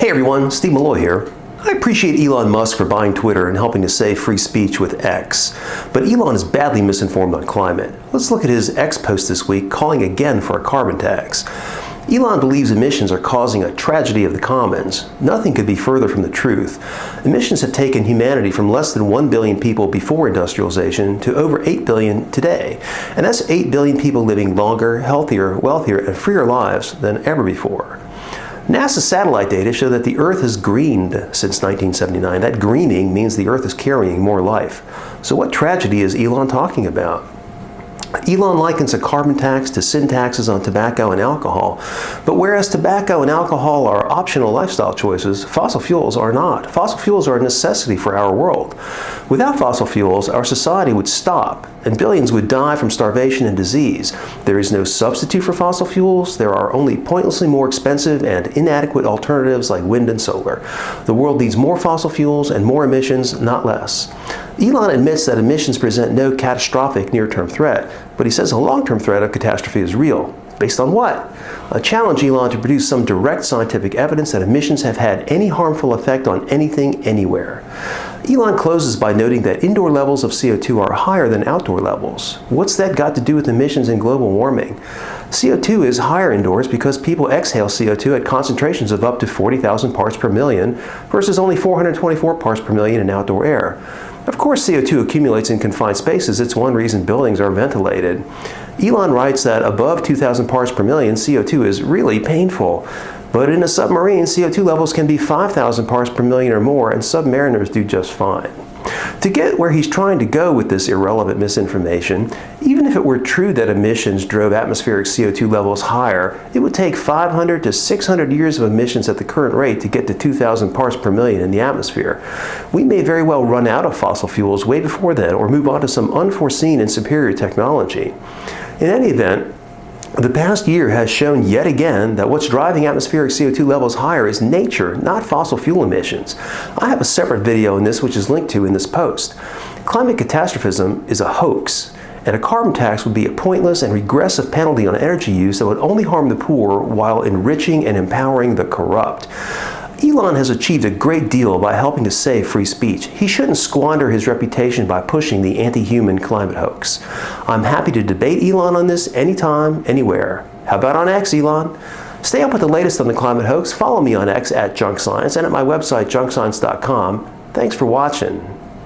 Hey everyone, Steve Milloy here. I appreciate Elon Musk for buying Twitter and helping to save free speech with X. But Elon is badly misinformed on climate. Let's look at his X post this week calling again for a carbon tax. Elon believes emissions are causing a tragedy of the commons. Nothing could be further from the truth. Emissions have taken humanity from less than 1 billion people before industrialization to over 8 billion today. And that's 8 billion people living longer, healthier, wealthier, and freer lives than ever before. NASA satellite data show that the Earth has greened since 1979. That greening means the Earth is carrying more life. So what tragedy is Elon talking about? Elon likens a carbon tax to sin taxes on tobacco and alcohol. But whereas tobacco and alcohol are optional lifestyle choices, fossil fuels are not. Fossil fuels are a necessity for our world. Without fossil fuels, our society would stop, and billions would die from starvation and disease. There is no substitute for fossil fuels. There are only pointlessly more expensive and inadequate alternatives like wind and solar. The world needs more fossil fuels and more emissions, not less. Elon admits that emissions present no catastrophic near-term threat, but he says a long-term threat of catastrophe is real. Based on what? I challenge Elon to produce some direct scientific evidence that emissions have had any harmful effect on anything, anywhere. Elon closes by noting that indoor levels of CO2 are higher than outdoor levels. What's that got to do with emissions and global warming? CO2 is higher indoors because people exhale CO2 at concentrations of up to 40,000 parts per million versus only 424 parts per million in outdoor air. Of course, CO2 accumulates in confined spaces. It's one reason buildings are ventilated. Elon writes that above 2,000 parts per million, CO2 is really painful. But in a submarine, CO2 levels can be 5,000 parts per million or more, and submariners do just fine. To get where he's trying to go with this irrelevant misinformation, even if it were true that emissions drove atmospheric CO2 levels higher, it would take 500 to 600 years of emissions at the current rate to get to 2,000 parts per million in the atmosphere. We may very well run out of fossil fuels way before then, or move on to some unforeseen and superior technology. In any event, the past year has shown yet again that what's driving atmospheric CO2 levels higher is nature, not fossil fuel emissions. I have a separate video on this which is linked to in this post. Climate catastrophism is a hoax, and a carbon tax would be a pointless and regressive penalty on energy use that would only harm the poor while enriching and empowering the corrupt. Elon has achieved a great deal by helping to save free speech. He shouldn't squander his reputation by pushing the anti-human climate hoax. I'm happy to debate Elon on this anytime, anywhere. How about on X, Elon? Stay up with the latest on the climate hoax. Follow me on X at Junk Science and at my website, junkscience.com. Thanks for watching.